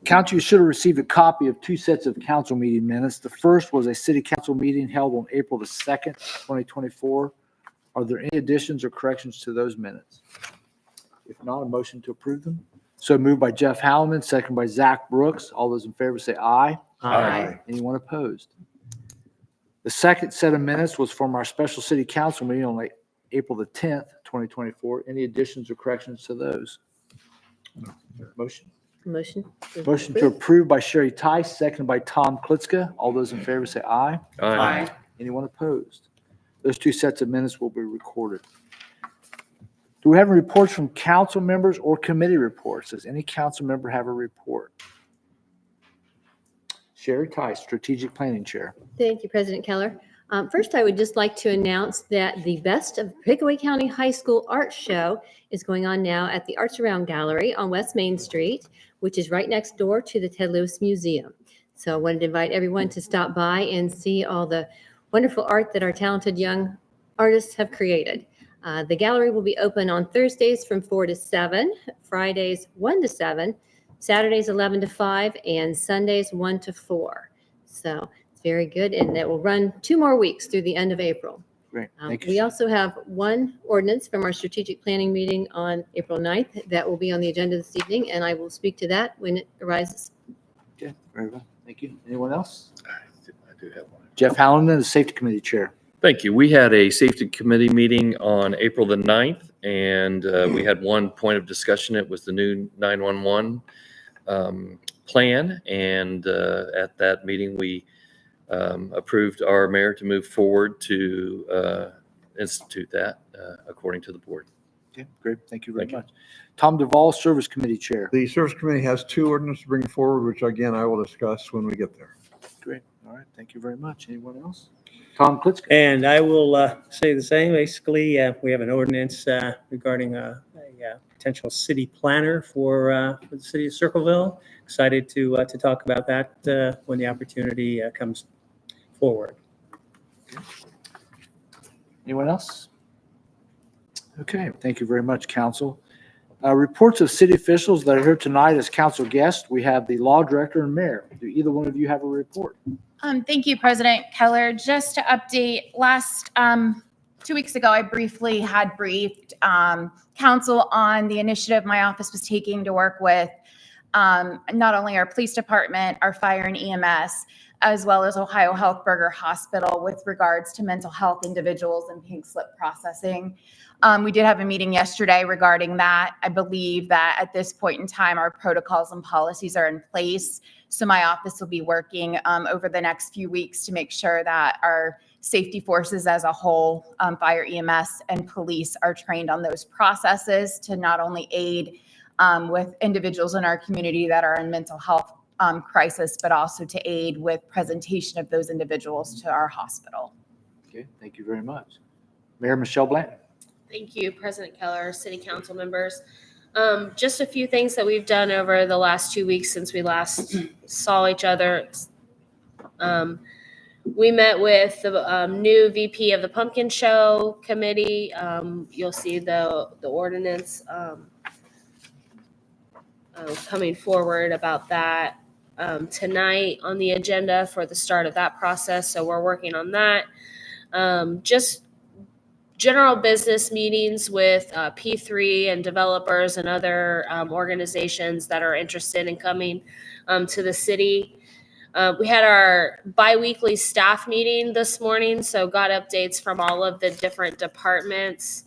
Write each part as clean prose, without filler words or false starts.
Council, you should have received a copy of two sets of council meeting minutes. The first was a city council meeting held on April the 2nd, 2024. Are there any additions or corrections to those minutes? If not, a motion to approve them. So moved by Jeff Hallinan, second by Zach Brooks. All those in favor say aye. Aye. Anyone opposed? The second set of minutes was from our special city council meeting on April the 10th, 2024. Any additions or corrections to those? Motion? Motion. Motion to approve by Sherry Tice, seconded by Tom Klitzka. All those in favor say aye. Aye. Anyone opposed? Those two sets of minutes will be recorded. Do we have any reports from council members or committee reports? Does any council member have a report? Sherry Tice, Strategic Planning Chair. Thank you, President Keller. First, I would just like to announce that the Best of Pickaway County High School Art Show is going on now at the Arts Around Gallery on West Main Street, which is right next door to the Ted Lewis Museum. So I wanted to invite everyone to stop by and see all the wonderful art that our talented young artists have created. The gallery will be open on Thursdays from 4 to 7, Fridays 1 to 7, Saturdays 11 to 5, and Sundays 1 to 4. So it's very good, and it will run 2 more weeks through the end of April. Great. Thank you. We also have one ordinance from our strategic planning meeting on April 9th that will be on the agenda this evening, and I will speak to that when it arises. Okay, very well. Thank you. Anyone else? I do have one. Jeff Hallinan, the Safety Committee Chair. Thank you. We had a safety committee meeting on April the 9th, and we had one point of discussion. It was the new 911 plan. And at that meeting, we approved our mayor to move forward to institute that according to the board. Okay, great. Thank you very much. Tom Duvall, Service Committee Chair. The Service Committee has 2 ordinances to bring forward, which again, I will discuss when we get there. Great. All right. Thank you very much. Anyone else? Tom Klitzka. And I will say the same. Basically, we have an ordinance regarding a potential city planner for the city of Circleville. Excited to talk about that when the opportunity comes forward. Anyone else? Okay. Thank you very much, Council. Reports of city officials that are here tonight as council guests. We have the law director and mayor. Do either one of you have a report? Thank you, President Keller. Just to update, last 2 weeks ago, I briefly had briefed council on the initiative my office was taking to work with not only our police department, our fire and EMS, as well as Ohio Health Burger Hospital with regards to mental health individuals and pink slip processing. We did have a meeting yesterday regarding that. I believe that at this point in time, our protocols and policies are in place. So my office will be working over the next few weeks to make sure that our safety forces as a whole, fire, EMS, and police are trained on those processes to not only aid with individuals in our community that are in mental health crisis, but also to aid with presentation of those individuals to our hospital. Okay. Thank you very much. Mayor Michelle Blanton. Thank you, President Keller, City Council members. Just a few things that we've done over the last 2 weeks since we last saw each other. We met with the new VP of the Pumpkin Show Committee. You'll see the ordinance coming forward about that tonight on the agenda for the start of that process. So we're working on that. Just general business meetings with P3 and developers and other organizations that are interested in coming to the city. We had our biweekly staff meeting this morning, so got updates from all of the different departments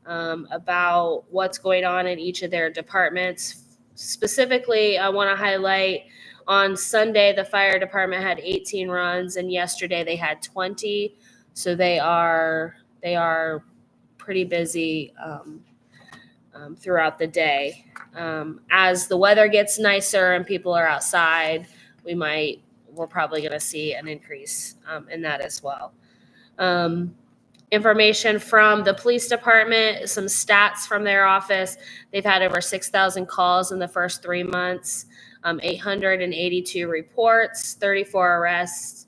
about what's going on in each of their departments. Specifically, I want to highlight on Sunday, the fire department had 18 runs, and yesterday they had 20. So they are pretty busy throughout the day. As the weather gets nicer and people are outside, we're probably going to see an increase in that as well. Information from the police department, some stats from their office. They've had over 6,000 calls in the first 3 months, 882 reports, 34 arrests,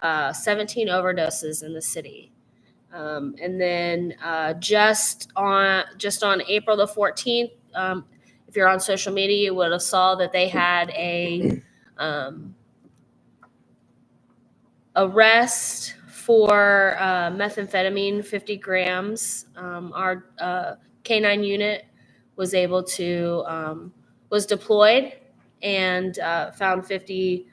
17 overdoses in the city. And then just on April the 14th, if you're on social media, you would have saw that they had a arrest for methamphetamine, 50 grams. Our K9 unit was able to, was deployed and found 50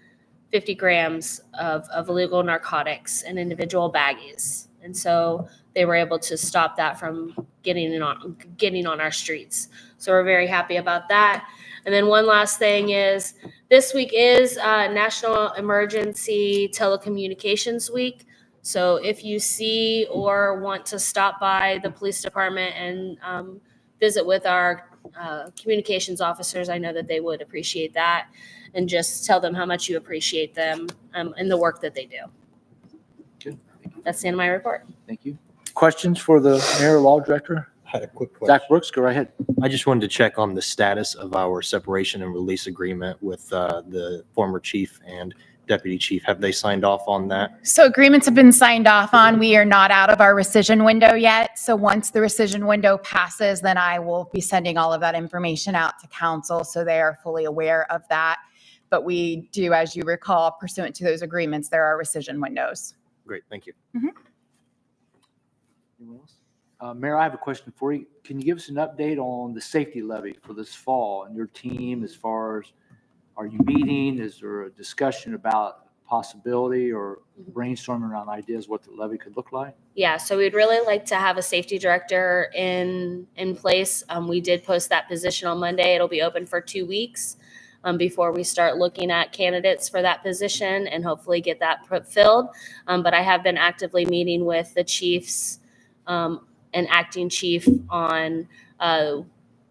grams of illegal narcotics in individual baggies. And so they were able to stop that from getting on our streets. So we're very happy about that. And then one last thing is this week is National Emergency Telecommunications Week. So if you see or want to stop by the police department and visit with our communications officers, I know that they would appreciate that, and just tell them how much you appreciate them and the work that they do. Good. That's the end of my report. Thank you. Questions for the mayor or law director? I had a quick question. Zach Brooks, go right ahead. I just wanted to check on the status of our separation and release agreement with the former chief and deputy chief. Have they signed off on that? So agreements have been signed off on. We are not out of our rescission window yet. So once the rescission window passes, then I will be sending all of that information out to council so they are fully aware of that. But we do, as you recall, pursuant to those agreements, there are rescission windows. Great, thank you. Anyone else? Mayor, I have a question for you. Can you give us an update on the safety levy for this fall and your team as far as, are you meeting? Is there a discussion about possibility or brainstorming around ideas what the levy could look like? Yeah, so we'd really like to have a safety director in place. We did post that position on Monday. It'll be open for 2 weeks before we start looking at candidates for that position and hopefully get that filled. But I have been actively meeting with the chiefs and acting chief on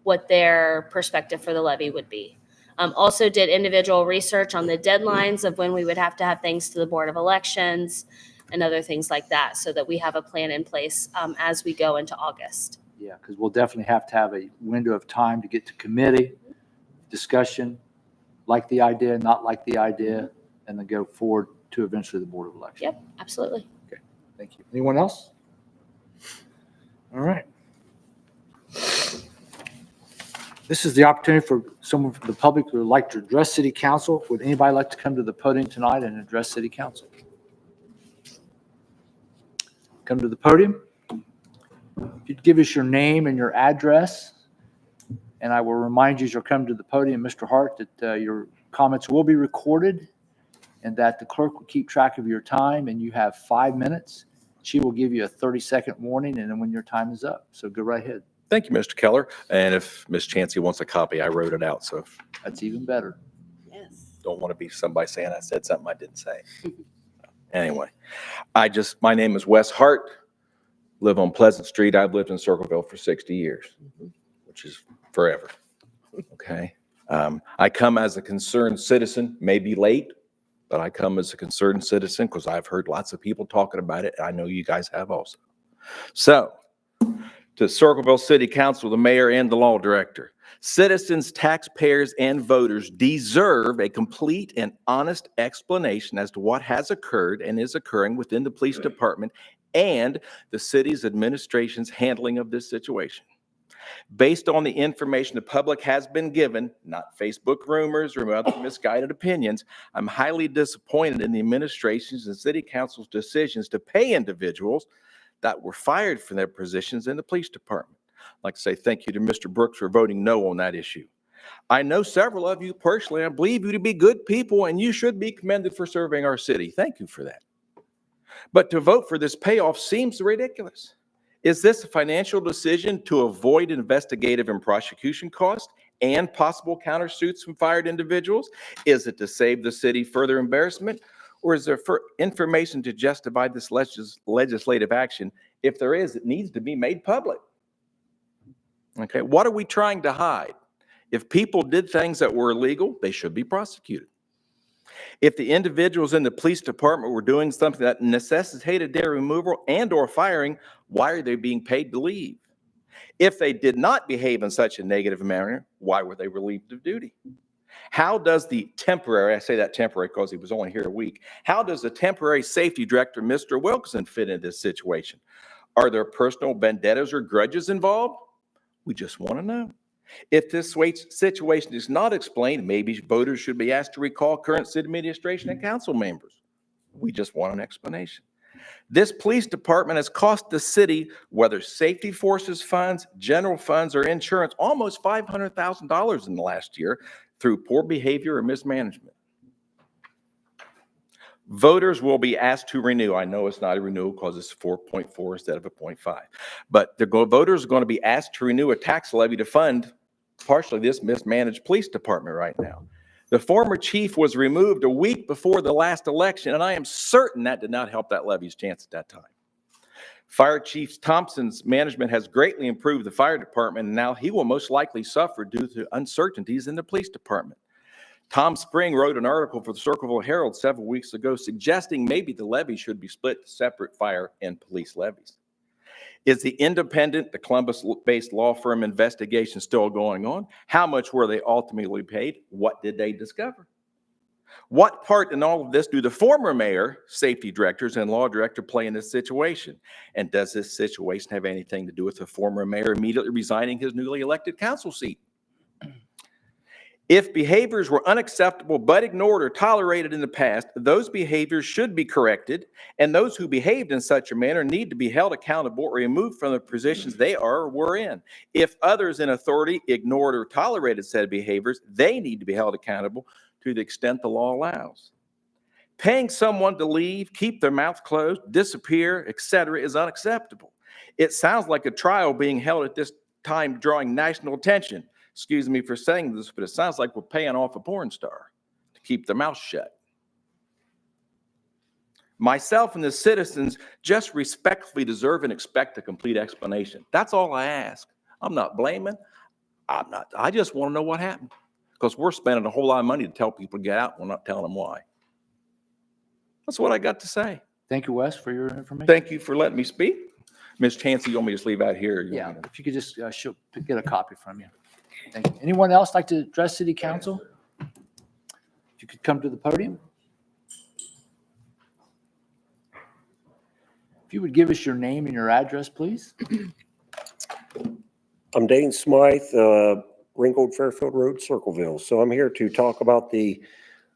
what their perspective for the levy would be. Also did individual research on the deadlines of when we would have to have things to the Board of Elections and other things like that, so that we have a plan in place as we go into August. Yeah, because we'll definitely have to have a window of time to get to committee, discussion, like the idea, not like the idea, and then go forward to eventually the Board of Elections. Yep, absolutely. Okay, thank you. Anyone else? All right. This is the opportunity for someone from the public who would like to address City Council. Would anybody like to come to the podium tonight and address City Council? Come to the podium. If you'd give us your name and your address, and I will remind you as you're coming to the podium, Mr. Hart, that your comments will be recorded and that the clerk will keep track of your time, and you have 5 minutes. She will give you a 30-second warning, and then when your time is up. So go right ahead. Thank you, Mr. Keller. And if Ms. Chancey wants a copy, I wrote it out. So if That's even better. Yes. don't want to be somebody saying I said something I didn't say. Anyway, my name is Wes Hart, live on Pleasant Street. I've lived in Circleville for 60 years, which is forever. Okay. I come as a concerned citizen, maybe late, but I come as a concerned citizen because I've heard lots of people talking about it. I know you guys have also. So, to Circleville City Council, the mayor, and the law director, citizens, taxpayers, and voters deserve a complete and honest explanation as to what has occurred and is occurring within the police department and the city's administration's handling of this situation. Based on the information the public has been given, not Facebook rumors or other misguided opinions, I'm highly disappointed in the administration's and city council's decisions to pay individuals that were fired from their positions in the police department. I'd like to say thank you to Mr. Brooks for voting no on that issue. I know several of you personally. I believe you to be good people, and you should be commended for serving our city. Thank you for that. But to vote for this payoff seems ridiculous. Is this a financial decision to avoid investigative and prosecution costs and possible countersuits from fired individuals? Is it to save the city further embarrassment? Or is there information to justify this legislative action? If there is, it needs to be made public. Okay, what are we trying to hide? If people did things that were illegal, they should be prosecuted. If the individuals in the police department were doing something that necessitated their removal and or firing, why are they being paid to leave? If they did not behave in such a negative manner, why were they relieved of duty? How does the temporary, I say that temporary because he was only here a week, how does the temporary safety director, Mr. Wilkinson, fit into this situation? Are there personal vendettas or grudges involved? We just want to know. If this situation is not explained, maybe voters should be asked to recall current city administration and council members. We just want an explanation. This police department has cost the city, whether safety forces funds, general funds, or insurance, almost $500,000 in the last year through poor behavior or mismanagement. Voters will be asked to renew. I know it's not a renewal because it's 4.4 instead of a 0.5. But voters are going to be asked to renew a tax levy to fund partially this mismanaged police department right now. The former chief was removed a week before the last election, and I am certain that did not help that levy's chance at that time. Fire Chief Thompson's management has greatly improved the fire department, and now he will most likely suffer due to uncertainties in the police department. Tom Spring wrote an article for the Circleville Herald several weeks ago suggesting maybe the levy should be split to separate fire and police levies. Is the independent, the Columbus-based law firm investigation still going on? How much were they ultimately paid? What did they discover? What part in all of this do the former mayor, safety directors, and law director play in this situation? And does this situation have anything to do with the former mayor immediately resigning his newly elected council seat? If behaviors were unacceptable but ignored or tolerated in the past, those behaviors should be corrected, and those who behaved in such a manner need to be held accountable or removed from the positions they are or were in. If others in authority ignored or tolerated said behaviors, they need to be held accountable to the extent the law allows. Paying someone to leave, keep their mouth closed, disappear, etc. is unacceptable. It sounds like a trial being held at this time drawing national attention. Excuse me for saying this, but it sounds like we're paying off a porn star to keep their mouth shut. Myself and the citizens just respectfully deserve and expect a complete explanation. That's all I ask. I'm not blaming. I just want to know what happened, because we're spending a whole lot of money to tell people to get out. We're not telling them why. That's what I got to say. Thank you, Wes, for your information. Thank you for letting me speak. Ms. Chancey, you want me to just leave out here? Yeah, if you could just get a copy from you. Thank you. Anyone else like to address City Council? If you could come to the podium. If you would give us your name and your address, please. I'm Dane Smythe, Ringgold Fairfield Road, Circleville. So I'm here to talk about the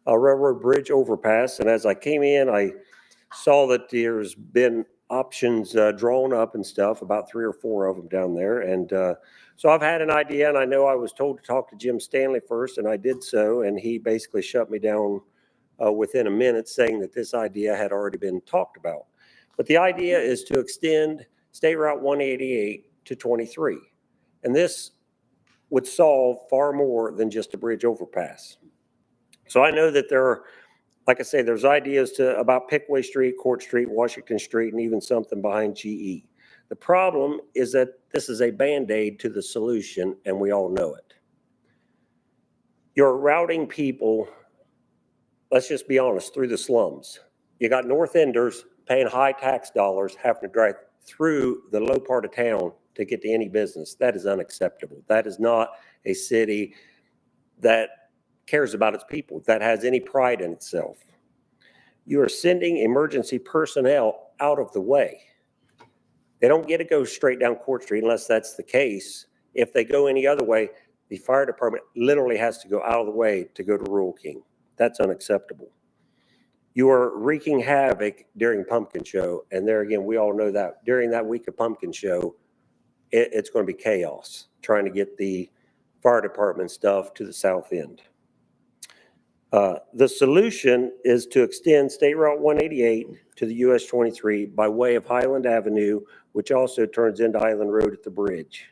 railroad bridge overpass. And as I came in, I saw that there's been options drawn up and stuff, about 3 or 4 of them down there. And so I've had an idea, and I know I was told to talk to Jim Stanley first, and I did so. And he basically shut me down within a minute, saying that this idea had already been talked about. But the idea is to extend State Route 188 to 23. And this would solve far more than just a bridge overpass. So I know that there are, like I say, there's ideas about Pickway Street, Court Street, Washington Street, and even something behind GE. The problem is that this is a Band-Aid to the solution, and we all know it. You're routing people, let's just be honest, through the slums. You got North Enders paying high tax dollars, having to drive through the low part of town to get to any business. That is unacceptable. That is not a city that cares about its people, that has any pride in itself. You are sending emergency personnel out of the way. They don't get to go straight down Court Street unless that's the case. If they go any other way, the fire department literally has to go out of the way to go to Rural King. That's unacceptable. You are wreaking havoc during Pumpkin Show. And there again, we all know that during that week of Pumpkin Show, it's going to be chaos trying to get the fire department stuff to the south end. The solution is to extend State Route 188 to the US 23 by way of Highland Avenue, which also turns into Island Road at the bridge.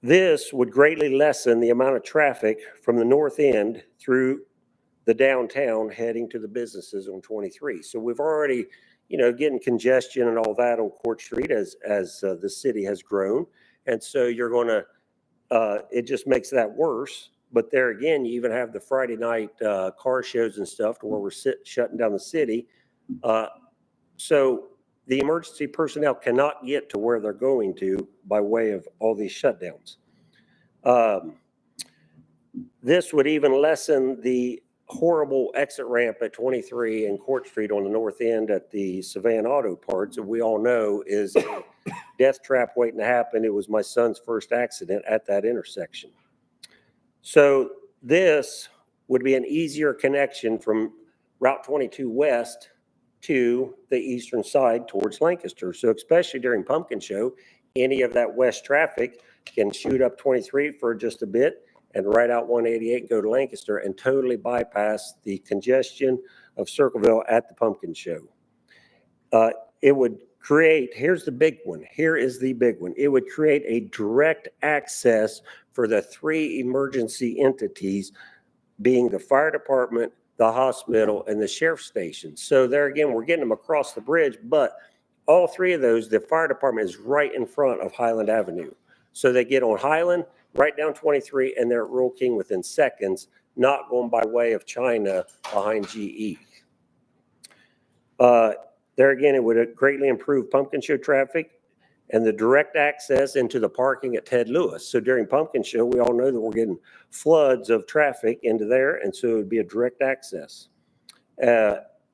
This would greatly lessen the amount of traffic from the north end through the downtown heading to the businesses on 23. So we've already, getting congestion and all that on Court Street as the city has grown. And so you're going to, it just makes that worse. But there again, you even have the Friday night car shows and stuff to where we're shutting down the city. So the emergency personnel cannot get to where they're going to by way of all these shutdowns. This would even lessen the horrible exit ramp at 23 and Court Street on the north end at the Savannah Auto Parts that we all know is death trap waiting to happen. It was my son's first accident at that intersection. So this would be an easier connection from Route 22 West to the eastern side towards Lancaster. So especially during Pumpkin Show, any of that west traffic can shoot up 23 for just a bit and right out 188 and go to Lancaster and totally bypass the congestion of Circleville at the Pumpkin Show. It would create, here's the big one, here is the big one. It would create a direct access for the three emergency entities, being the fire department, the hospital, and the sheriff's station. So there again, we're getting them across the bridge, but all three of those, the fire department is right in front of Highland Avenue. So they get on Highland, right down 23, and they're at Rural King within seconds, not going by way of China behind GE. There again, it would greatly improve Pumpkin Show traffic and the direct access into the parking at Ted Lewis. So during Pumpkin Show, we all know that we're getting floods of traffic into there, and so it would be a direct access.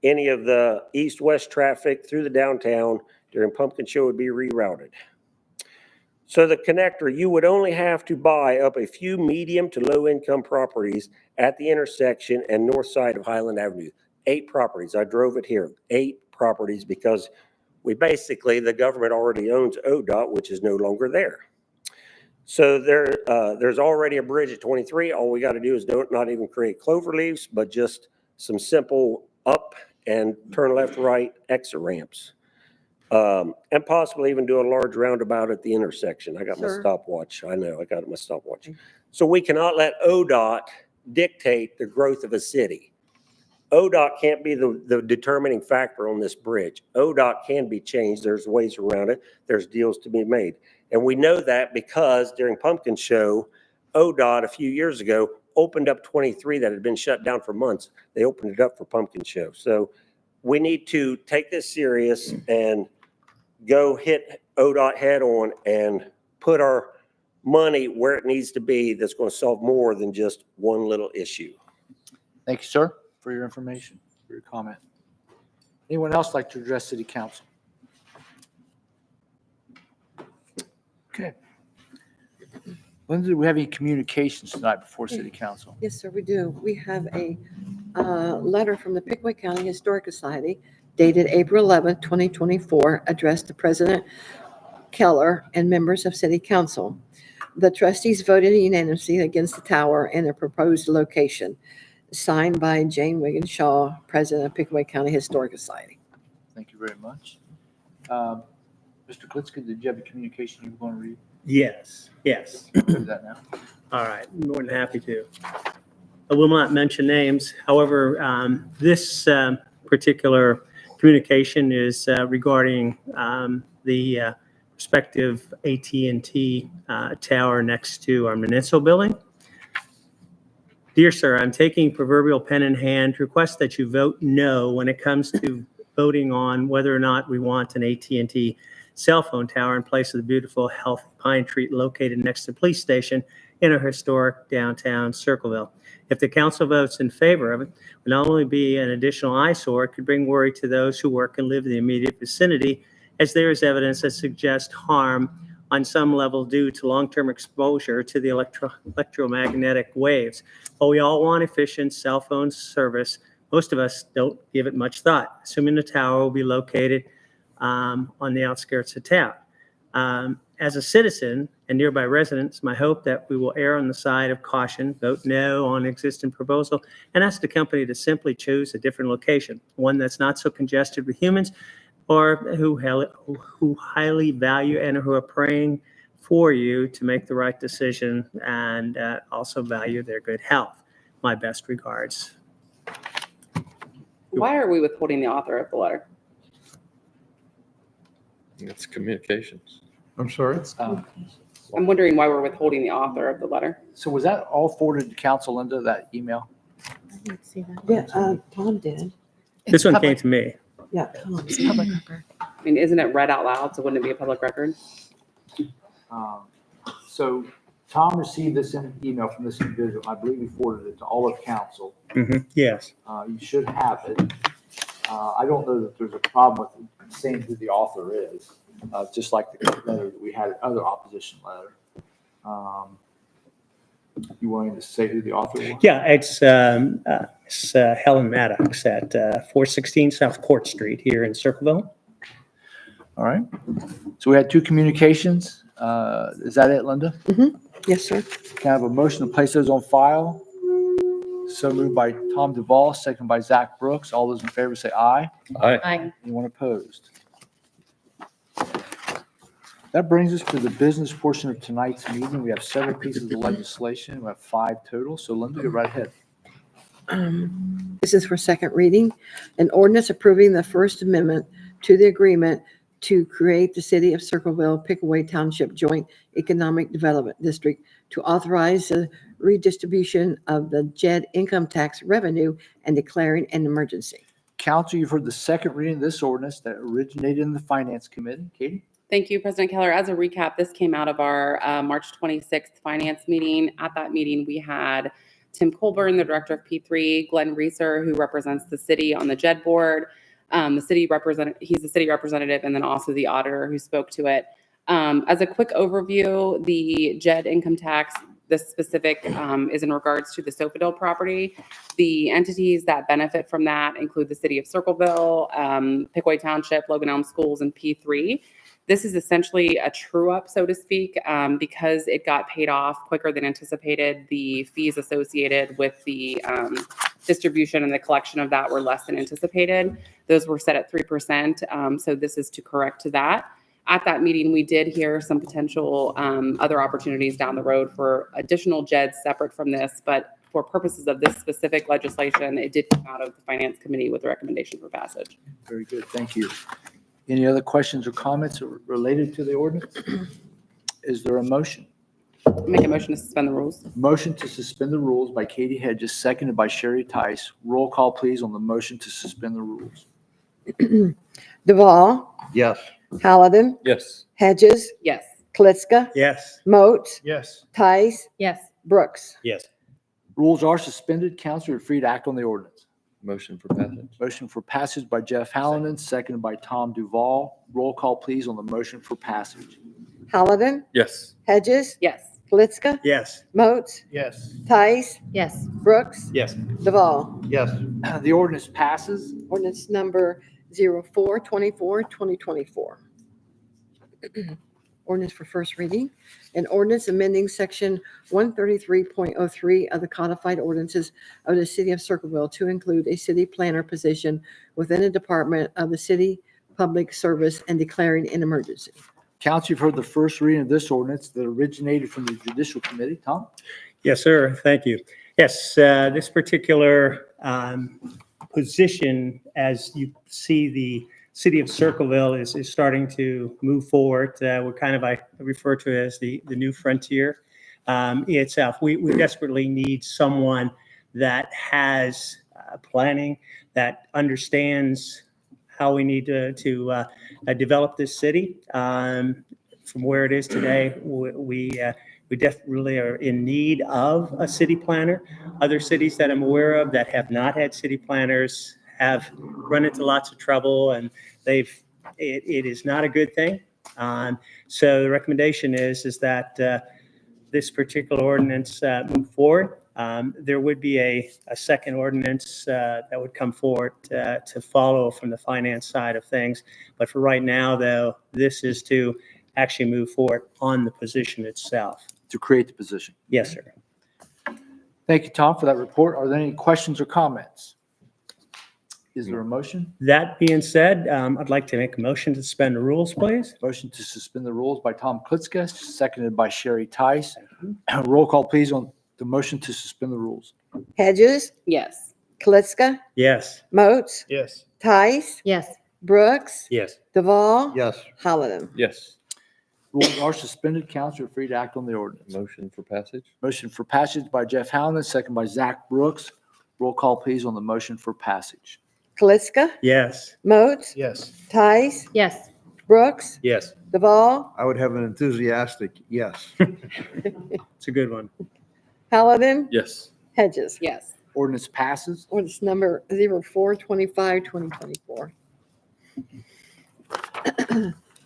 Any of the east-west traffic through the downtown during Pumpkin Show would be rerouted. So the connector, you would only have to buy up a few medium to low-income properties at the intersection and north side of Highland Avenue. 8 properties. I drove it here. 8 properties, because we basically, the government already owns ODOT, which is no longer there. So there's already a bridge at 23. All we got to do is not even create clover leaves, but just some simple up and turn left, right exit ramps. And possibly even do a large roundabout at the intersection. I got my stopwatch. I know, I got my stopwatch. So we cannot let ODOT dictate the growth of a city. ODOT can't be the determining factor on this bridge. ODOT can be changed. There's ways around it. There's deals to be made. And we know that because during Pumpkin Show, ODOT a few years ago opened up 23 that had been shut down for months. They opened it up for Pumpkin Show. So we need to take this serious and go hit ODOT head on and put our money where it needs to be. That's going to solve more than just one little issue. Thank you, sir, for your information, for your comment. Anyone else like to address City Council? Okay. Linda, do we have any communications tonight before City Council? Yes, sir, we do. We have a letter from the Pickaway County Historic Society dated April 11th, 2024, addressed to President Keller and members of City Council. The trustees voted unanimously against the tower and the proposed location. Signed by Jane Wiggins Shaw, President of Pickaway County Historic Society. Thank you very much. Mr. Klitzka, did you have a communication you were going to read? Yes. Do that now. All right, more than happy to. I will not mention names. However, this particular communication is regarding the respective AT&T tower next to our municipal building. Dear sir, I'm taking proverbial pen in hand to request that you vote no when it comes to voting on whether or not we want an AT&T cell phone tower in place of the beautiful, healthy pine tree located next to the police station in our historic downtown Circleville. If the council votes in favor of it, it will not only be an additional eyesore, it could bring worry to those who work and live in the immediate vicinity, as there is evidence that suggests harm on some level due to long-term exposure to the electromagnetic waves. While we all want efficient cell phone service, most of us don't give it much thought, assuming the tower will be located on the outskirts of town. As a citizen and nearby residents, my hope that we will err on the side of caution, vote no on existing proposal, and ask the company to simply choose a different location, one that's not so congested with humans, or who highly value and who are praying for you to make the right decision and also value their good health. My best regards. Why are we withholding the author of the letter? It's communications. I'm sorry? I'm wondering why we're withholding the author of the letter. So was that all forwarded to council, Linda, that email? I didn't see that. Yeah, Tom did. This one came to me. Yeah, Tom. It's public record. I mean, isn't it read out loud? So wouldn't it be a public record? So Tom received this email from this individual. I believe he forwarded it to all of council. Yes. You should have it. I don't know that there's a problem with saying who the author is. just like the letter that we had, other opposition letter. You wanting to say who the author was? Yeah, it's Helen Maddox at 416 South Court Street here in Circleville. All right. So we had two communications. Is that it, Linda? Yes, sir. Can I have a motion to place those on file? So moved by Tom Duvall, second by Zach Brooks. All those in favor say aye. Aye. Anyone opposed? That brings us to the business portion of tonight's meeting. We have several pieces of legislation. We have 5 total. So Linda, go right ahead. This is for second reading. An ordinance approving the First Amendment to the agreement to create the City of Circleville Pickaway Township Joint Economic Development District to authorize the redistribution of the JED income tax revenue and declaring an emergency. Council, you've heard the second reading of this ordinance that originated in the Finance Committee. Katie? Thank you, President Keller. As a recap, this came out of our March 26th finance meeting. At that meeting, we had Tim Colburn, the director of P3, Glenn Reeser, who represents the city on the JED board. He's the city representative, and then also the auditor who spoke to it. As a quick overview, the JED income tax, this specific is in regards to the Sofadale property. The entities that benefit from that include the city of Circleville, Pickaway Township, Logan Elm Schools, and P3. This is essentially a true up, so to speak, because it got paid off quicker than anticipated. The fees associated with the distribution and the collection of that were less than anticipated. Those were set at 3%. So this is to correct to that. At that meeting, we did hear some potential other opportunities down the road for additional JEDs separate from this, but for purposes of this specific legislation, it did come out of the Finance Committee with a recommendation for passage. Very good. Thank you. Any other questions or comments related to the ordinance? Is there a motion? Make a motion to suspend the rules. Motion to suspend the rules by Katie Hedges, seconded by Sherry Tice. Roll call, please, on the motion to suspend the rules. Duvall, Yes. Halladin, Yes. Hedges, Yes. Klitska, Yes. Moat, Yes. Tice, Yes. Brooks. Yes. Rules are suspended. Council, you're free to act on the ordinance. Motion for passage. Motion for passage by Jeff Hallinan, seconded by Tom Duvall. Roll call, please, on the motion for passage. Halladin, Yes. Hedges, Yes. Klitska, Yes. Moat, Yes. Tice, Yes. Brooks, Yes. Duvall. Yes. The ordinance passes. Ordinance number 04-24-2024. Ordinance for first reading. An ordinance amending section 133.03 of the codified ordinances of the city of Circleville to include a city planner position within a department of the city public service and declaring an emergency. Council, you've heard the first reading of this ordinance that originated from the Judicial Committee. Tom? Yes, sir. Thank you. Yes, this particular position, as you see, the city of Circleville is starting to move forward. We're kind of, I refer to it as the new frontier itself. We desperately need someone that has planning, that understands how we need to develop this city from where it is today. We definitely are in need of a city planner. Other cities that I'm aware of that have not had city planners have run into lots of trouble, and it is not a good thing. So the recommendation is that this particular ordinance move forward. There would be a second ordinance that would come forward to follow from the finance side of things. But for right now, though, this is to actually move forward on the position itself. To create the position. Yes, sir. Thank you, Tom, for that report. Are there any questions or comments? Is there a motion? That being said, I'd like to make a motion to suspend the rules, please. Motion to suspend the rules by Tom Klitska, seconded by Sherry Tice. Roll call, please, on the motion to suspend the rules. Hedges, Yes. Klitska, Yes. Moat, Yes. Tice, Yes. Brooks, Yes. Duvall, Yes. Halladin. Yes. Rules are suspended. Council, you're free to act on the ordinance. Motion for passage. Motion for passage by Jeff Hallinan, second by Zach Brooks. Roll call, please, on the motion for passage. Klitska, Yes. Moat, Yes. Tice, Yes. Brooks, Yes. Duvall, I would have an enthusiastic yes. It's a good one. Halladin, Yes. Hedges. Yes. Ordinance passes. Ordinance number 04-25-2024.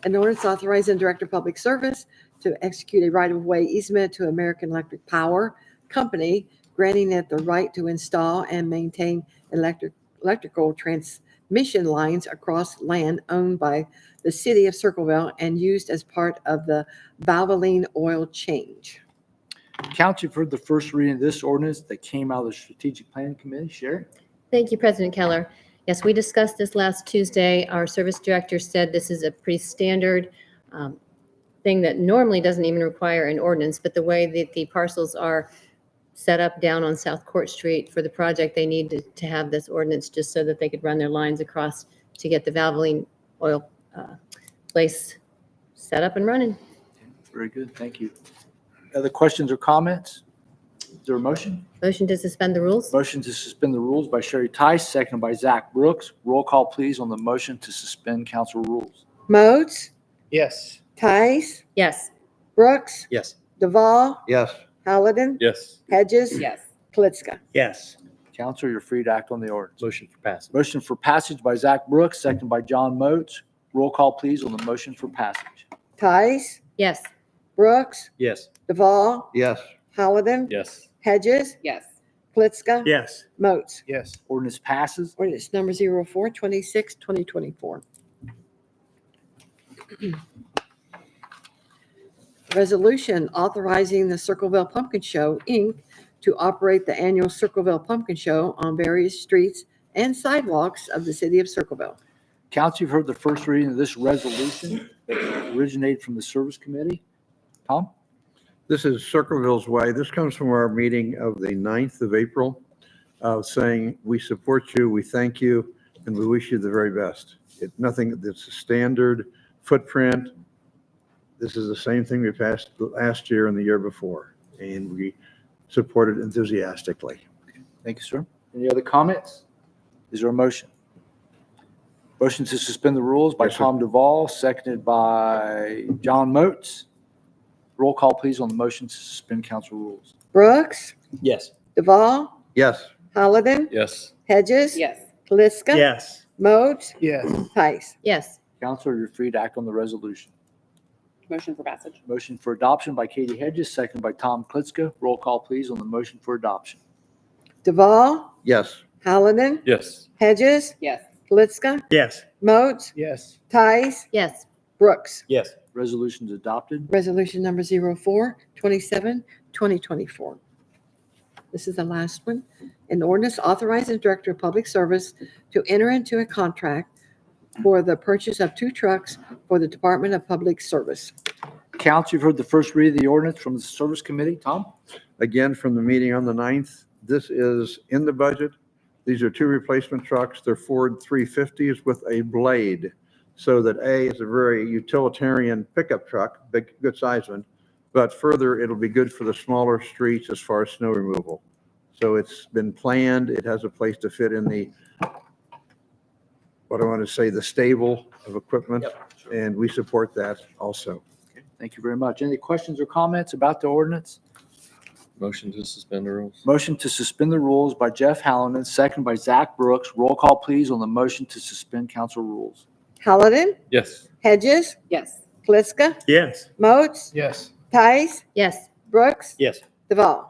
An ordinance authorizing the Director of Public Service to execute a right-of-way easement to American Electric Power Company, granting it the right to install and maintain electrical transmission lines across land owned by the city of Circleville and used as part of the Valvoline oil change. Council, you've heard the first reading of this ordinance that came out of the Strategic Planning Committee. Sherry? Thank you, President Keller. Yes, we discussed this last Tuesday. Our service director said this is a pretty standard thing that normally doesn't even require an ordinance, but the way that the parcels are set up down on South Court Street for the project, they need to have this ordinance just so that they could run their lines across to get the Valvoline oil place set up and running. Very good. Thank you. Other questions or comments? Is there a motion? Motion to suspend the rules? Motion to suspend the rules by Sherry Tice, seconded by Zach Brooks. Roll call, please, on the motion to suspend council rules. Moats, Yes. Tice, Yes. Brooks, Yes. Duval, Yes. Hallidan, Yes. Hedges, Yes. Blitzka. Yes. Council, you're free to act on the ordinance. Motion for passage. Motion for passage by Zach Brooks, seconded by John Moats. Roll call, please, on the motion for passage. Tice, Yes. Brooks, Yes. Duval, Yes. Hallidan, Yes. Hedges, Yes. Blitzka. Yes. Moats. Yes. Ordinance passes. Ordinance number 04-26-2024. Resolution authorizing the Circleville Pumpkin Show, Inc. to operate the annual Circleville Pumpkin Show on various streets and sidewalks of the city of Circleville. Council, you've heard the first reading of this resolution that originated from the Service Committee. Tom? This is Circleville's Way. This comes from our meeting of the 9th of April, saying, we support you, we thank you, and we wish you the very best. Nothing that's a standard footprint. This is the same thing we passed last year and the year before, and we support it enthusiastically. Thank you, sir. Any other comments? Is there a motion? Motion to suspend the rules by Yes, sir. Tom Duval, seconded by John Moats. Roll call, please, on the motion to suspend council rules. Brooks, Yes. Duval, Yes. Hallidan, Yes. Hedges. Yes. Blitzka. Yes. Moats. Yes. Tice. Yes. Council, you're free to act on the resolution. Motion for passage. Motion for adoption by Katie Hedges, seconded by Tom Klitschko. Roll call, please, on the motion for adoption. Duval, Yes. Hallidan, Yes. Hedges, Yes. Blitzka, Yes. Moats, Yes. Tice, Yes. Brooks. Yes. Resolution is adopted. Resolution number 04-27-2024. This is the last one. An ordinance authorizing the Director of Public Service to enter into a contract for the purchase of 2 trucks for the Department of Public Service. Council, you've heard the first reading of the ordinance from the Service Committee. Tom? Again, from the meeting on the 9th, this is in the budget. These are 2 replacement trucks. They're Ford 350s with a blade. So that A is a very utilitarian pickup truck, big, good size one. But further, it'll be good for the smaller streets as far as snow removal. So it's been planned. It has a place to fit in the, what I want to say, the stable of equipment. And we support that also. Okay, thank you very much. Any questions or comments about the ordinance? Motion to suspend the rules. Motion to suspend the rules by Jeff Hallinan, second by Zach Brooks. Roll call, please, on the motion to suspend council rules. Hallidan, Yes. Hedges, Yes. Blitzka, Yes. Moats, Yes. Tice, Yes. Brooks, Yes. Duval.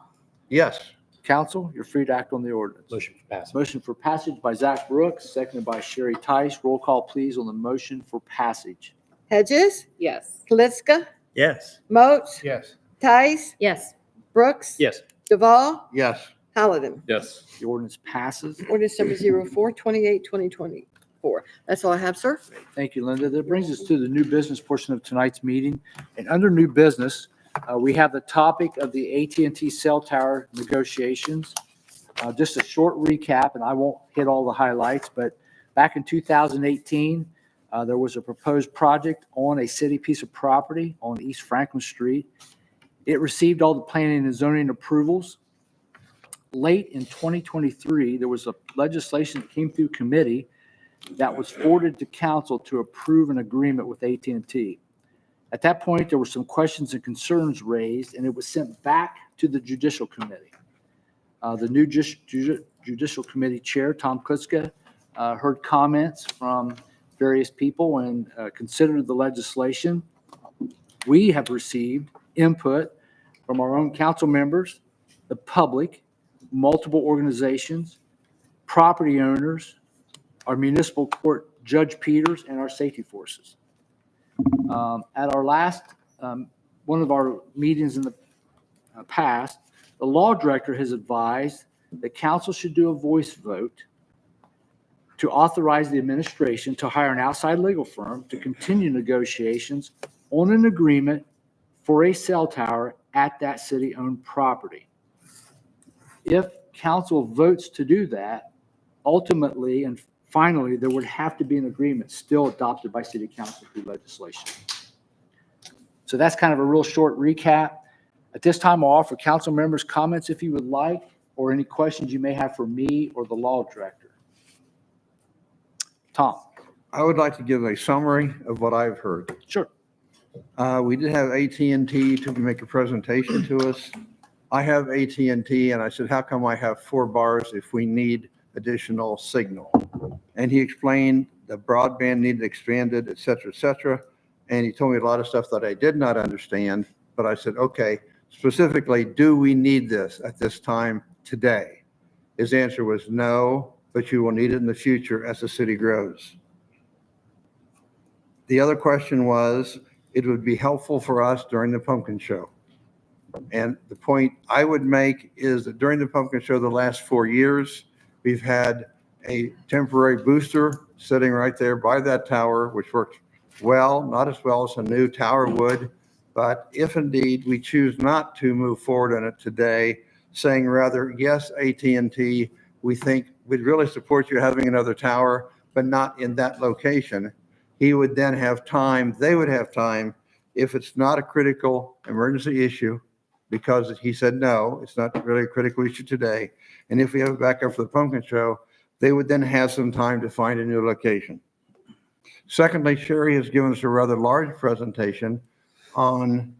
Yes. Council, you're free to act on the ordinance. Motion for passage. Motion for passage by Zach Brooks, seconded by Sherry Tice. Roll call, please, on the motion for passage. Hedges, Yes. Blitzka, Yes. Moats, Yes. Tice, Yes. Brooks, Yes. Duval, Yes. Hallidan. Yes. The ordinance passes. Ordinance number 04-28-2024. That's all I have, sir. Thank you, Linda. That brings us to the new business portion of tonight's meeting. And under new business, we have the topic of the AT&T cell tower negotiations. Just a short recap, and I won't hit all the highlights, but back in 2018, there was a proposed project on a city piece of property on East Franklin Street. It received all the planning and zoning approvals. Late in 2023, there was a legislation that came through committee that was forwarded to council to approve an agreement with AT&T. At that point, there were some questions and concerns raised, and it was sent back to the Judicial Committee. The new Judicial Committee Chair, Tom Klitschko, heard comments from various people and considered the legislation. We have received input from our own council members, the public, multiple organizations, property owners, our municipal court, Judge Peters, and our safety forces. At our last, one of our meetings in the past, the law director has advised that council should do a voice vote to authorize the administration to hire an outside legal firm to continue negotiations on an agreement for a cell tower at that city-owned property. If council votes to do that, ultimately and finally, there would have to be an agreement still adopted by city council through legislation. So that's kind of a real short recap. At this time, I'll offer council members comments if you would like, or any questions you may have for me or the law director. Tom. I would like to give a summary of what I've heard. Sure. We did have AT&T to make a presentation to us. I have AT&T, and I said, how come I have 4 bars if we need additional signal? And he explained the broadband needed expanded, et cetera, and he told me a lot of stuff that I did not understand, but I said, okay, specifically, do we need this at this time today? His answer was no, but you will need it in the future as the city grows. The other question was, it would be helpful for us during the pumpkin show. And the point I would make is that during the pumpkin show the last 4 years, we've had a temporary booster sitting right there by that tower, which worked well, not as well as a new tower would. But if indeed we choose not to move forward on it today, saying rather, yes, AT&T, we think we'd really support you having another tower, but not in that location, he would then have time, they would have time, if it's not a critical emergency issue, because he said, no, it's not really a critical issue today. And if we have a backup for the pumpkin show, they would then have some time to find a new location. Secondly, Sherry has given us a rather large presentation on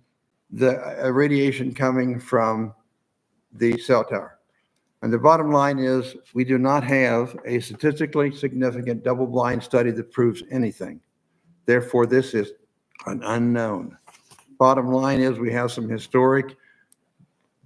the radiation coming from the cell tower. And the bottom line is we do not have a statistically significant double-blind study that proves anything. Therefore, this is an unknown. Bottom line is we have some historic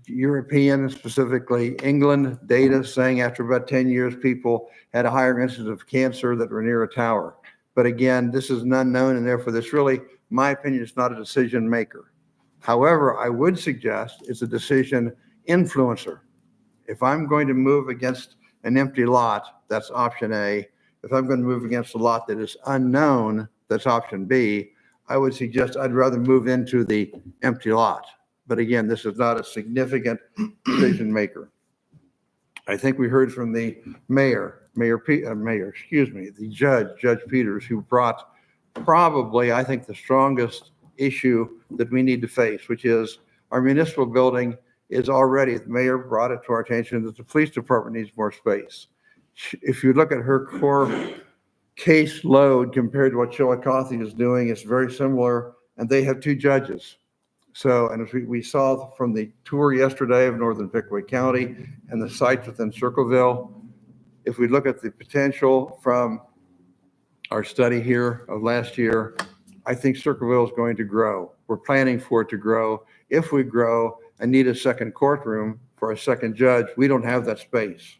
European, specifically England, data saying after about 10 years, people had a higher incidence of cancer that were near a tower. But again, this is an unknown, and therefore this really, my opinion, is not a decision maker. However, I would suggest it's a decision influencer. If I'm going to move against an empty lot, that's option A. If I'm going to move against a lot that is unknown, that's option B. I would suggest I'd rather move into the empty lot. But again, this is not a significant decision maker. I think we heard from the the Judge Peters, who brought probably, I think, the strongest issue that we need to face, which is our municipal building is already, the mayor brought it to our attention, that the police department needs more space. If you look at her core case load compared to what Chillicothe is doing, it's very similar, and they have 2 judges. So, and as we saw from the tour yesterday of Northern Pickaway County and the sites within Circleville, if we look at the potential from our study here of last year, I think Circleville is going to grow. We're planning for it to grow. If we grow and need a second courtroom for a second judge, we don't have that space.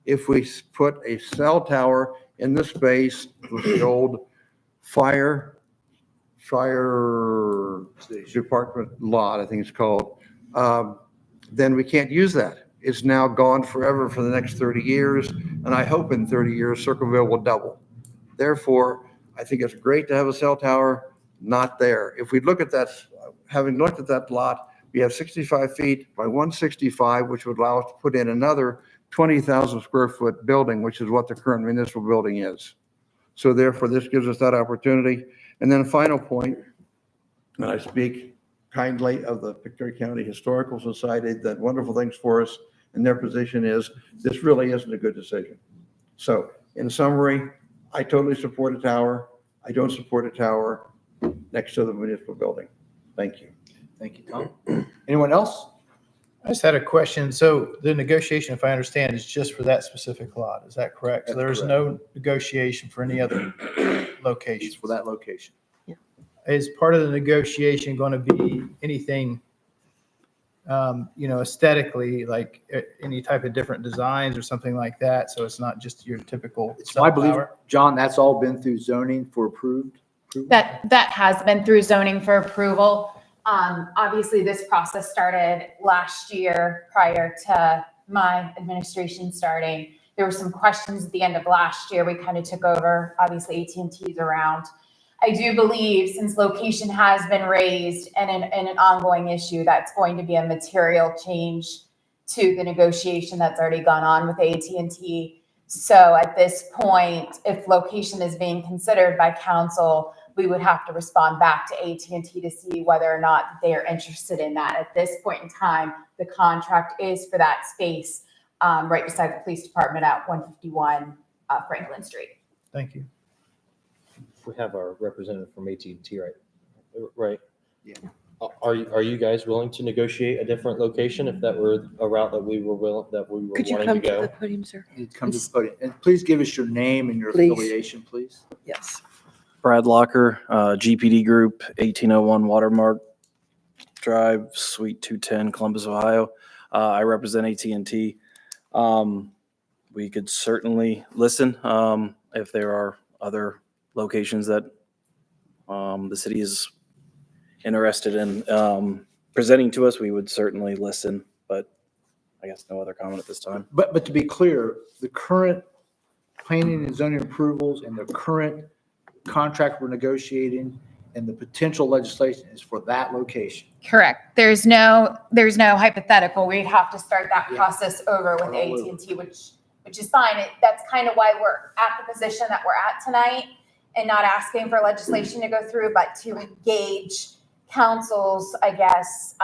If we put a cell tower in the space with the old fire department lot, I think it's called, then we can't use that. It's now gone forever for the next 30 years, and I hope in 30 years Circleville will double. Therefore, I think it's great to have a cell tower, not there. If we look at that, having looked at that lot, we have 65 feet by 165, which would allow us to put in another 20,000 square foot building, which is what the current municipal building is. So therefore, this gives us that opportunity. And then a final point, and I speak kindly of the Pictou County Historical Society, that wonderful things for us, and their position is this really isn't a good decision. So in summary, I totally support a tower. I don't support a tower next to the municipal building. Thank you. Thank you, Tom. Anyone else? I just had a question. So the negotiation, if I understand, is just for that specific lot. Is that correct? So That's there's correct. no negotiation for any other location? It's for that location. Is part of the negotiation going to be anything, aesthetically, like any type of different designs or something like that? So it's not just your typical It's cell my belief, tower? John, that's all been through zoning for approved. That has been through zoning for approval. Obviously, this process started last year prior to my administration starting. There were some questions at the end of last year. We kind of took over, obviously AT&T's around. I do believe since location has been raised and an ongoing issue, that's going to be a material change to the negotiation that's already gone on with AT&T. So at this point, if location is being considered by council, we would have to respond back to AT&T to see whether or not they are interested in that. At this point in time, the contract is for that space right beside the police department at 151 Franklin Street. Thank you. We have our representative from AT&T, right? Right. Yeah. Are you guys willing to negotiate a different location if that were a route that we were Could you wanting come to to go? the podium, sir? It comes to the podium. And please give us your name and your Please. affiliation, please. Yes. Brad Locker, GPD Group, 1801 Watermark Drive, Suite 210, Columbus, Ohio. I represent AT&T. We could certainly listen if there are other locations that the city is interested in presenting to us. We would certainly listen, but I guess no other comment at this time. But to be clear, the current planning and zoning approvals and the current contract we're negotiating and the potential legislation is for that location. Correct. There's no hypothetical. We'd have to start that Yeah. process over with All over. AT&T, which is fine. That's kind of why we're at the position that we're at tonight and not asking for legislation to go through, but to engage council's, I guess,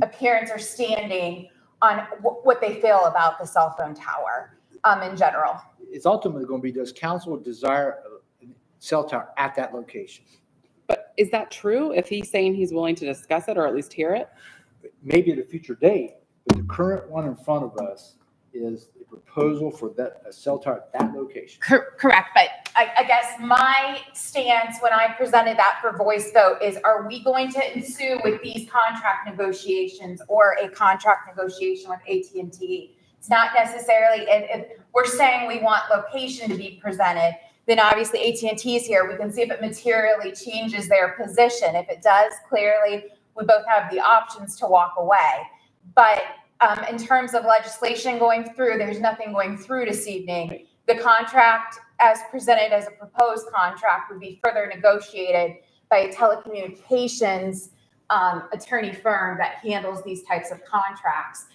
appearance or standing on what they feel about the cell phone tower in general. It's ultimately going to be, does council desire a cell tower at that location? But is that true if he's saying he's willing to discuss it or at least hear it? Maybe at a future date, but the current one in front of us is a proposal for a cell tower at that location. Correct, but I guess my stance when I presented that for voice vote is, are we going to ensue with these contract negotiations or a contract negotiation with AT&T? It's not necessarily, if we're saying we want location to be presented, then obviously AT&T is here. We can see if it materially changes their position. If it does, clearly we both have the options to walk away. But in terms of legislation going through, there's nothing going through this evening. The contract as presented as a proposed contract would be further negotiated by a telecommunications attorney firm that handles these types of contracts.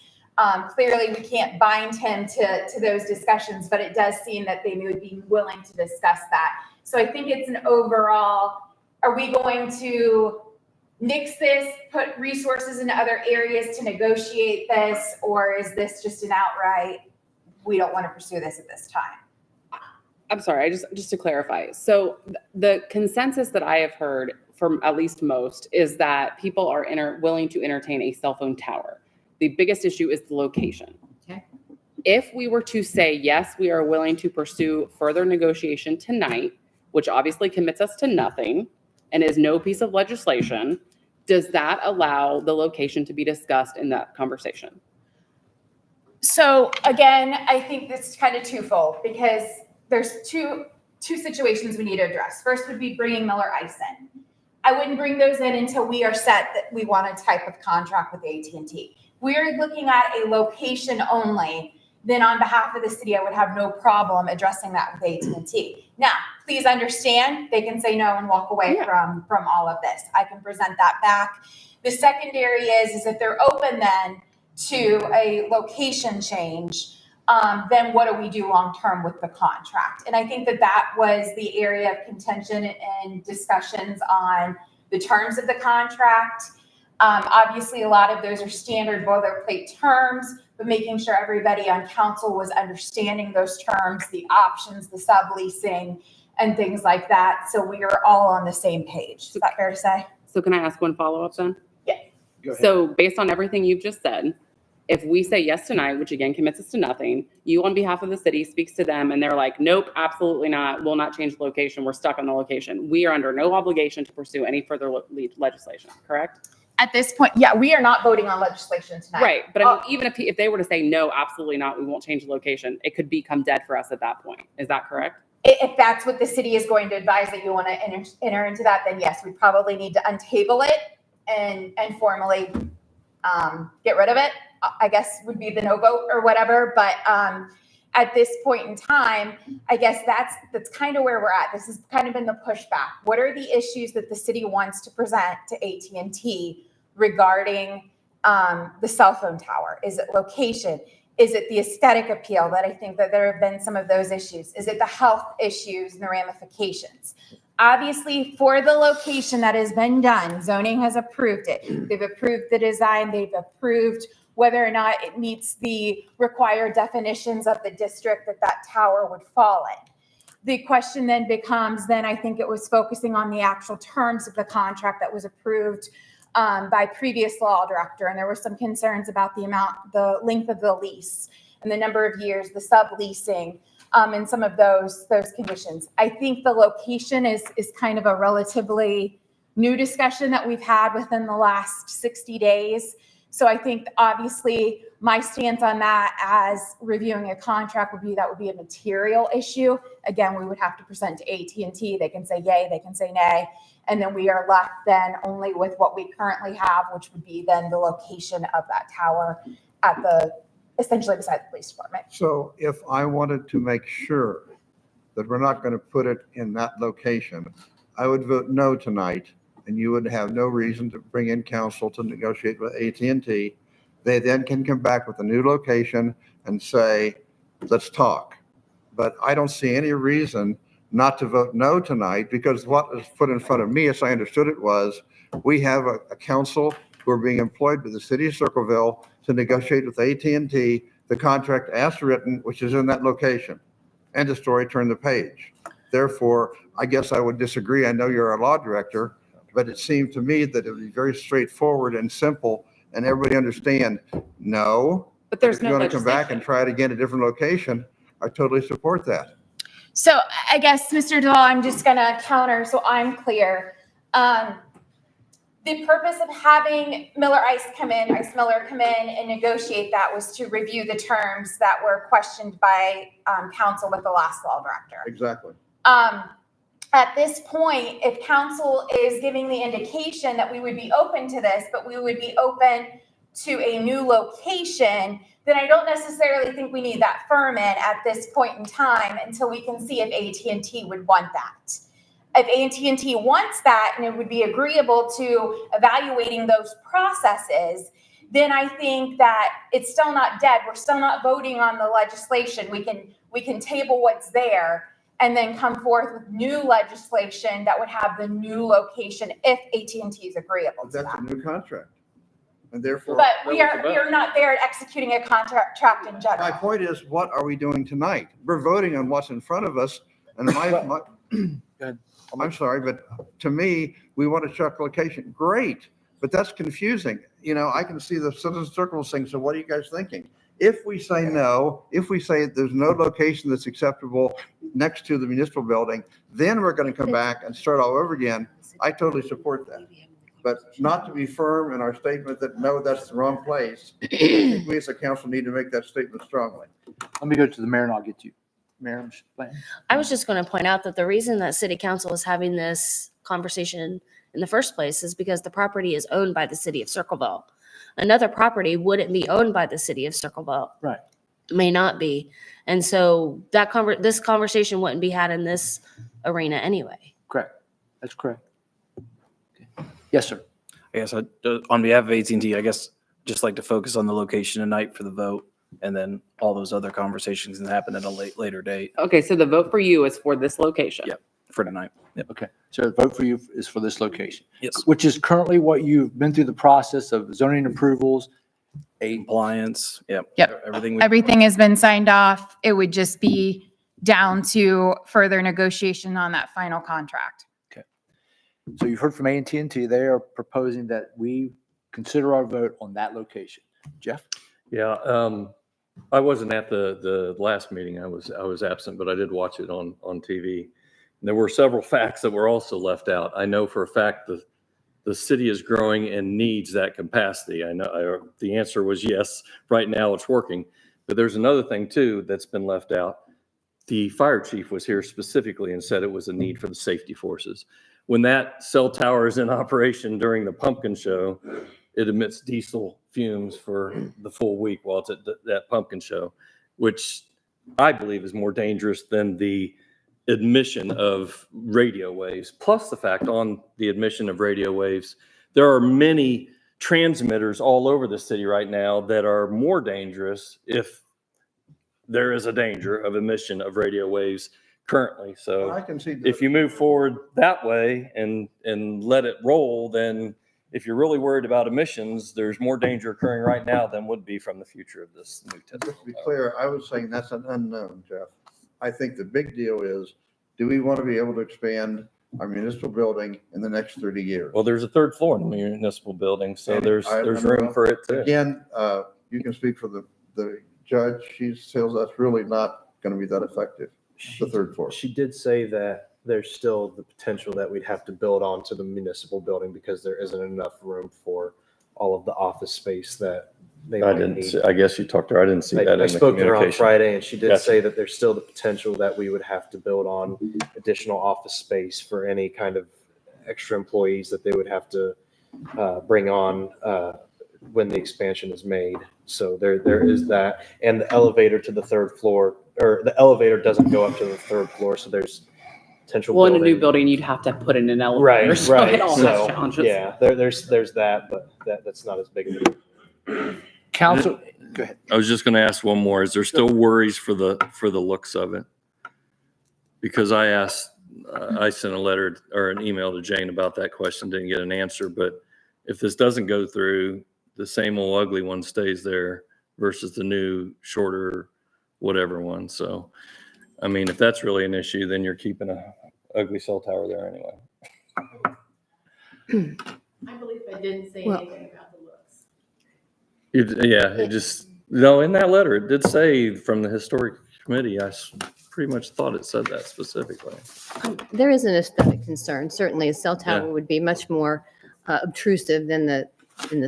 Clearly, we can't bind him to those discussions, but it does seem that they would be willing to discuss that. So I think it's an overall, are we going to nix this, put resources into other areas to negotiate this, or is this just an outright, we don't want to pursue this at this time? I'm sorry, just to clarify. So the consensus that I have heard from at least most is that people are willing to entertain a cell phone tower. The biggest issue is the location. Okay. If we were to say, yes, we are willing to pursue further negotiation tonight, which obviously commits us to nothing and is no piece of legislation, does that allow the location to be discussed in that conversation? So again, I think this is kind of twofold because there's two situations we need to address. First would be bringing Miller Ice in. I wouldn't bring those in until we are set that we want a type of contract with AT&T. We're looking at a location only, then on behalf of the city, I would have no problem addressing that with AT&T. Now, please understand, they can say no and walk away from all of this. I can present that back. The secondary is if they're open then to a location change, then what do we do long-term with the contract? And I think that was the area of contention and discussions on the terms of the contract. Obviously, a lot of those are standard boilerplate terms, but making sure everybody on council was understanding those terms, the options, the subleasing, and things like that. So we are all on the same page. Is that fair to say? So can I ask one follow-up then? Yeah. Go ahead. So based on everything you've just said, if we say yes tonight, which again commits us to nothing, you on behalf of the city speaks to them and they're like, nope, absolutely not. We'll not change the location. We're stuck on the location. We are under no obligation to pursue any further legislation, correct? At this point, yeah, we are not voting on legislation tonight. Right. But I mean, even if they were to say, no, absolutely not, we won't change the location, it could become dead for us at that point. Is that correct? If that's what the city is going to advise that you want to enter into that, then yes, we probably need to untable it and formally get rid of it, I guess would be the no vote or whatever. But at this point in time, I guess that's kind of where we're at. This has kind of been the pushback. What are the issues that the city wants to present to AT&T regarding the cell phone tower? Is it location? Is it the aesthetic appeal that I think that there have been some of those issues? Is it the health issues and the ramifications? Obviously, for the location that has been done, zoning has approved it. They've approved the design. They've approved whether or not it meets the required definitions of the district that tower would fall in. The question then becomes, I think it was focusing on the actual terms of the contract that was approved by previous law director. And there were some concerns about the length of the lease and the number of years, the subleasing, and some of those conditions. I think the location is kind of a relatively new discussion that we've had within the last 60 days. So I think obviously my stance on that as reviewing a contract would be a material issue. Again, we would have to present to AT&T. They can say yay, they can say nay. And then we are left then only with what we currently have, which would be then the location of that tower essentially beside the police department. So if I wanted to make sure that we're not going to put it in that location, I would vote no tonight, and you would have no reason to bring in counsel to negotiate with AT&T. They then can come back with a new location and say, let's talk. But I don't see any reason not to vote no tonight, because what is put in front of me, as I understood it, was we have a council who are being employed by the city of Circleville to negotiate with AT&T the contract as written, which is in that location. End of story, turn the page. Therefore, I guess I would disagree. I know you're a law director, but it seemed to me that it would be very straightforward and simple, and everybody understand, no. But there's if you no want to come back legislation. and try it again at a different location, I totally support that. So I guess, Mr. Duvall, I'm just going to counter so I'm clear. The purpose of having Ice Miller come in and negotiate that was to review the terms that were questioned by council with the last law director. Exactly. At this point, if council is giving the indication that we would be open to this, but we would be open to a new location, then I don't necessarily think we need that firm in at this point in time until we can see if AT&T would want that. If AT&T wants that and it would be agreeable to evaluating those processes, then I think that it's still not dead. We're still not voting on the legislation. We can table what's there and then come forth with new legislation that would have the new location if AT&T is agreeable to That's that. a new contract. And therefore. But we are not there at executing a contract in general. My point is, what are we doing tonight? We're voting on what's in front of us, and I'm sorry, but to me, we want to check location. Great, but that's confusing. You know, I can see the citizen circle saying, so what are you guys thinking? If we say no, if we say there's no location that's acceptable next to the municipal building, then we're going to come back and start all over again. I totally support that. But not to be firm in our statement that, no, that's the wrong place. I think we as a council need to make that statement strongly. Let me go to the mayor and I'll get you. Mayor, I was just going to point out that the reason that city council is having this conversation in the first place is because the property is owned by the city of Circleville. Another property wouldn't be owned by the city of Circleville. Right. May not be. And so this conversation wouldn't be had in this arena anyway. Correct. That's correct. Okay. Yes, sir. I guess on behalf of AT&T, I guess just like to focus on the location tonight for the vote, and then all those other conversations can happen at a later date. Okay, so the vote for you is for this location. Yep, for tonight. Yep. Okay. So the vote for you is for this location. Yes. Which is currently what you've been through the process of zoning approvals. Compliance. Yep. Yep. Everything has been signed off. It would just be down to further negotiation on that final contract. So you've heard from AT&T. They are proposing that we consider our vote on that location. Jeff? Yeah, I wasn't at the last meeting. I was absent, but I did watch it on TV. And there were several facts that were also left out. I know for a fact the city is growing and needs that capacity. I know the answer was yes. Right now it's working. But there's another thing too that's been left out. The fire chief was here specifically and said it was a need for the safety forces. When that cell tower is in operation during the pumpkin show, it emits diesel fumes for the full week while it's at that pumpkin show, which I believe is more dangerous than the emission of radio waves. Plus the fact on the emission of radio waves, there are many transmitters all over the city right now that are more dangerous if there is a danger of emission of radio waves currently. So I can see if you move forward that way and let it roll, then if you're really worried about emissions, there's more danger occurring right now than would be from the future of this new Just to technology. be clear, I was saying that's an unknown, Jeff. I think the big deal is, do we want to be able to expand our municipal building in the next 30 years? Well, there's a third floor in the municipal building, so And there's room for it too. Again, you can speak for the judge. She feels that's really not going to be that effective, the third floor. She did say that there's still the potential that we'd have to build onto the municipal building because there isn't enough room for all of the office space that they I might didn't need. see, I guess you talked to her. I didn't see that in the I spoke to her on communication. Friday and she did Gotcha. say that there's still the potential that we would have to build on additional office space for any kind of extra employees that they would have to bring on when the expansion is made. So there is that. And the elevator to the third floor, or the elevator doesn't go up to the third floor. So there's potential. Well, in a new building, you'd have to put in an elevator. Right, So right. it all has So, challenges. yeah, there's that, but that's not as big of a. Council, go ahead. I was just going to ask one more. Is there still worries for the looks of it? Because I asked, I sent a letter or an email to Jane about that question, didn't get an answer. But if this doesn't go through, the same old ugly one stays there versus the new, shorter, whatever one. So, I mean, if that's really an issue, then you're keeping a ugly cell tower there anyway. I believe I didn't say Well- anything about the looks. It just, no, in that letter, it did say from the historic committee, pretty much thought it said that specifically. There is an aesthetic concern. Certainly, a cell tower Yeah. would be much more obtrusive than the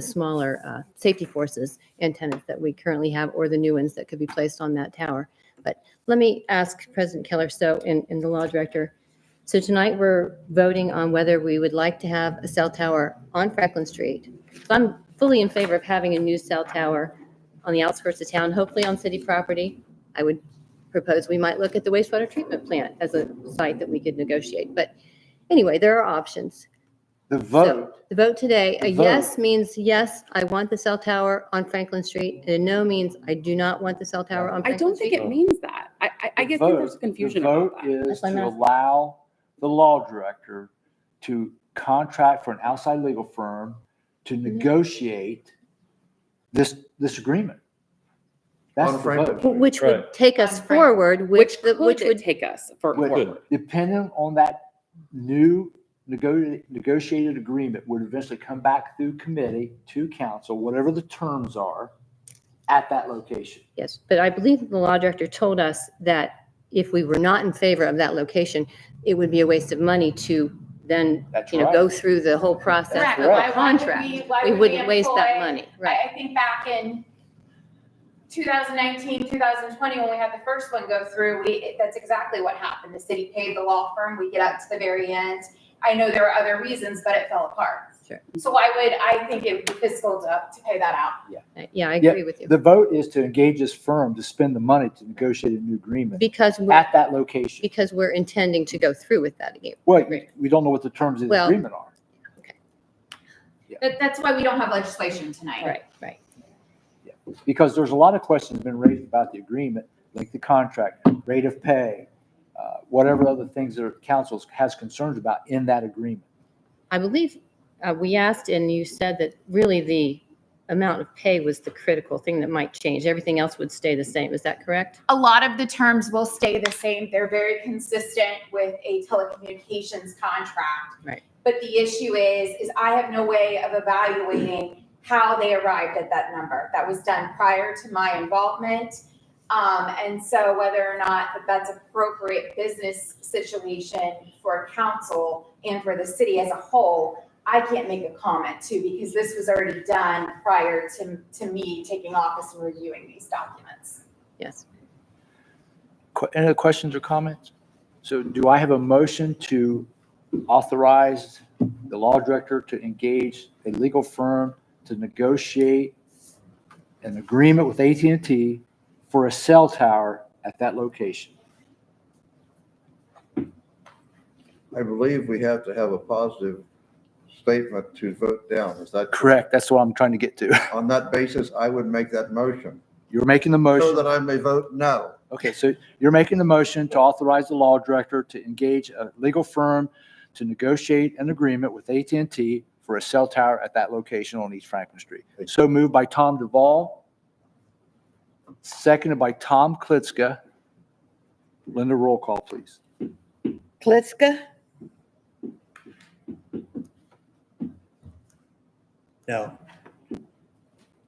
smaller safety forces antennas that we currently have, or the new ones that could be placed on that tower. But let me ask President Keller, and the law director, so tonight we're voting on whether we would like to have a cell tower on Franklin Street. So I'm fully in favor of having a new cell tower on the outskirts of town, hopefully on city property. I would propose we might look at the wastewater treatment plant as a site that we could negotiate. But anyway, there are options. The So vote, the vote today, a vote. yes means yes, I want the cell tower on Franklin Street, and a no means I do not want the cell tower on I Franklin don't think Street. it means that. I guess there's confusion the about vote that. is That's why I'm to asking. allow the law director to contract for an outside legal firm to Mm-hmm. negotiate this agreement. That's On the Franklin vote. Which would Right. take us On Franklin. forward, which Which would, would take us for Would- forward. Depending on that new negotiated agreement would eventually come back through committee to council, whatever the terms are, at that location. yes, but I believe the law director told us that if we were not in favor of that location, it would be a waste of money to then, That's go right. through the whole process Correct. of Why the would contract. why We would wouldn't waste that employ- money, right? I think back in 2019, 2020, when we had the first one go through, that's exactly what happened. The city paid the law firm. We get up to the very end. I know there were other reasons, but it fell apart. Sure. So I think it would be fiscal to pay that out. Yeah, I Yeah, agree with you. The vote is to engage this firm to spend the money to negotiate a new agreement Because at that location. we're intending to go through with that again. Well, we don't know what the terms of the Well- agreement are. That's why we don't have legislation tonight. Right. Because there's a lot of questions been raised about the agreement, like the contract, rate of pay, whatever other things that council has concerns about in that agreement. I believe we asked and you said that really the amount of pay was the critical thing that might change. Everything else would stay the same. Is that correct? A lot of the terms will stay the same. They're very consistent with a telecommunications contract. Right. But the issue is I have no way of evaluating how they arrived at that number. That was done prior to my involvement. And so whether or not that's appropriate business situation for council and for the city as a whole, I can't make a comment to, because this was already done prior to me taking office and reviewing these documents. Yes. Any other questions or comments? So do I have a motion to authorize the law director to engage a legal firm to negotiate an agreement with AT&T for a cell tower at that location? I believe we have to have a positive statement to vote down. Is that Correct. That's what I'm trying to get to. On that basis, I would make that motion You're making the so motion. that I may vote no. Okay, so you're making the motion to authorize the law director to engage a legal firm to negotiate an agreement with AT&T for a cell tower at that location on East Franklin Street. So moved by Tom Duvall, seconded by Tom Klitschko. Linda, roll call, please. Klitschko, No.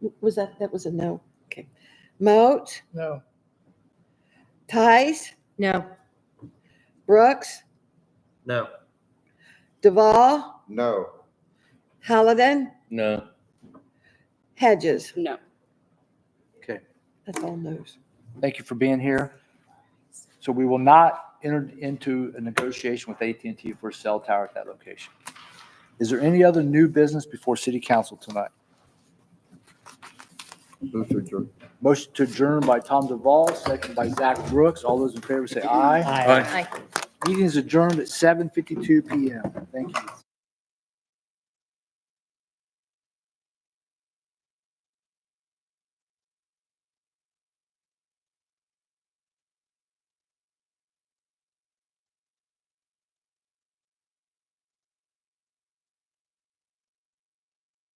that was a no? Okay. Moat, No. Tice, No. Brooks, No. Duvall, No. Hallidan, No. Hedges. No. Okay, That's all no's. thank you for being here. So we will not enter into a negotiation with AT&T for a cell tower at that location. Is there any other new business before city council tonight? Move to adjourn. Motion to adjourn by Tom Duvall, second by Zach Brooks. All those in favor say aye. Aye. Aye. Meeting is adjourned at 7:52 PM. Thank you.